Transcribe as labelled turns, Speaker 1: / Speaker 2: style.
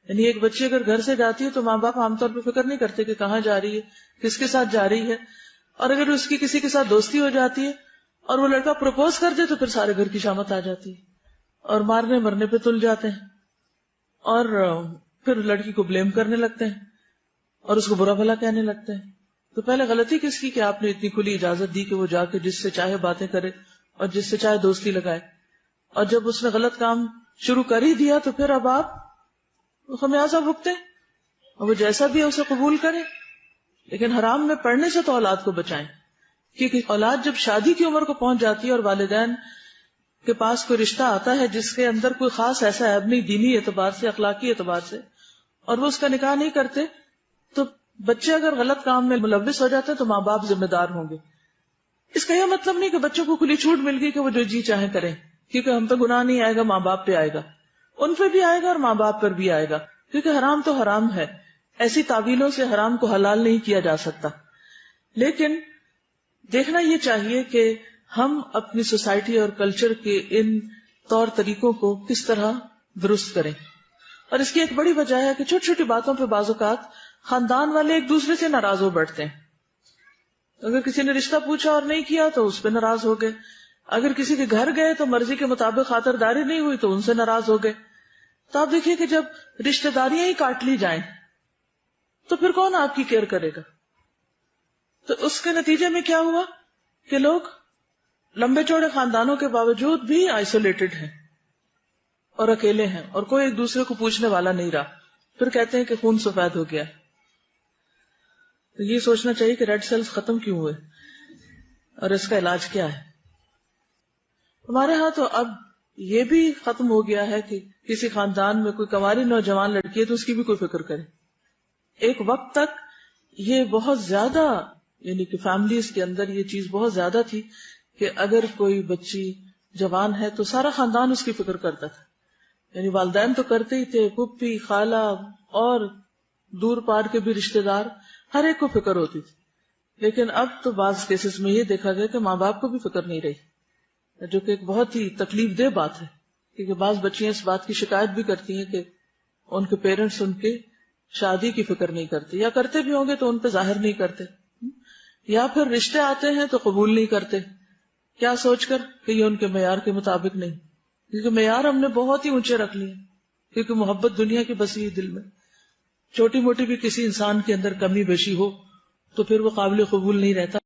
Speaker 1: یعنی ایک بچی اگر گھر سے جاتی ہے تو ماں باپ عام طور پہ فکر نہیں کرتے کہ کہاں جا رہی ہے، کس کے ساتھ جا رہی ہے. اور اگر اس کی کسی کے ساتھ دوستی ہو جاتی ہے اور وہ لڑکا پروپوز کر دے تو پھر سارے گھر کی شامت آ جاتی ہے اور مارنے مرنے پہ تل جاتے ہیں اور پھر لڑکی کو بلیم کرنے لگتے ہیں اور اس کو برا بھلا کہنے لگتے ہیں. تو پہلے غلطی کس کی کہ آپ نے اتنی کھلی اجازت دی کہ وہ جا کے جس سے چاہے باتیں کرے اور جس سے چاہے دوستی لگائے. اور جب اس نے غلط کام شروع کر ہی دیا تو پھر اب آپ خمیازہ بھگتے اور وہ جیسا بھی ہے اسے قبول کرے. لیکن حرام میں پڑنے سے تو اولاد کو بچائیں، کیونکہ اولاد جب شادی کی عمر کو پہنچ جاتی ہے اور والدین کے پاس کوئی رشتہ آتا ہے جس کے اندر کوئی خاص ایسا عیب نہیں دینی اعتبار سے اخلاقی اعتبار سے، اور وہ اس کا نکاح نہیں کرتے، تو بچے اگر غلط کام میں ملوث ہو جاتے ہیں تو ماں باپ ذمہ دار ہوں گے. اس کا یہ مطلب نہیں کہ بچوں کو کھلی چھوٹ مل گئی کہ وہ جو جی چاہیں کریں، کیونکہ ہم پہ گناہ نہیں آئے گا، ماں باپ پہ آئے گا، ان پہ بھی آئے گا اور ماں باپ پر بھی آئے گا، کیونکہ حرام تو حرام ہے. ایسی تعویلوں سے حرام کو حلال نہیں کیا جا سکتا. لیکن دیکھنا یہ چاہیے کہ ہم اپنی سوسائٹی اور کلچر کے ان طور طریقوں کو کس طرح درست کریں. اور اس کی ایک بڑی وجہ ہے کہ چھوٹی چھوٹی باتوں پہ بعض اوقات خاندان والے ایک دوسرے سے ناراض ہو بیٹھتے ہیں. اگر کسی نے رشتہ پوچھا اور نہیں کیا تو اس پہ ناراض ہو گئے، اگر کسی کے گھر گئے تو مرضی کے مطابق خاطرداری نہیں ہوئی تو ان سے ناراض ہو گئے. تو آپ دیکھیے کہ جب رشتہ داریاں ہی کاٹ لی جائیں تو پھر کون آپ کی کیئر کرے گا؟ تو اس کے نتیجے میں کیا ہوا کہ لوگ لمبے چوڑے خاندانوں کے باوجود بھی آئسولیٹڈ ہیں اور اکیلے ہیں اور کوئی ایک دوسرے کو پوچھنے والا نہیں رہا. پھر کہتے ہیں کہ خون سفید ہو گیا. تو یہ سوچنا چاہیے کہ ریڈ سیلز ختم کیوں ہوئے اور اس کا علاج کیا ہے. ہمارے ہاں تو اب یہ بھی ختم ہو گیا ہے کہ کسی خاندان میں کوئی کنواری نوجوان لڑکی ہے تو اس کی بھی کوئی فکر کرے. ایک وقت تک یہ بہت زیادہ، یعنی کہ فیملیز کے اندر یہ چیز بہت زیادہ تھی کہ اگر کوئی بچی جوان ہے تو سارا خاندان اس کی فکر کرتا تھا. یعنی والدین تو کرتے ہی تھے، پھپھی، خالہ اور دور پار کے بھی رشتہ دار، ہر ایک کو فکر ہوتی تھی. لیکن اب تو بعض کیسز میں یہ دیکھا گیا کہ ماں باپ کو بھی فکر نہیں رہی، جو کہ ایک بہت ہی تکلیف دہ بات ہے. کیونکہ بعض بچیاں اس بات کی شکایت بھی کرتی ہیں کہ ان کے پیرنٹس ان کے شادی کی فکر نہیں کرتے، یا کرتے بھی ہوں گے تو ان پہ ظاہر نہیں کرتے، یا پھر رشتے آتے ہیں تو قبول نہیں کرتے، کیا سوچ کر کہ یہ ان کے معیار کے مطابق نہیں. کیونکہ معیار ہم نے بہت ہی اونچے رکھ لیے، کیونکہ محبت دنیا کی بسی ہوئی دل میں. چھوٹی موٹی بھی کسی انسان کے اندر کمی بیشی ہو تو پھر وہ قابل قبول نہیں رہتا.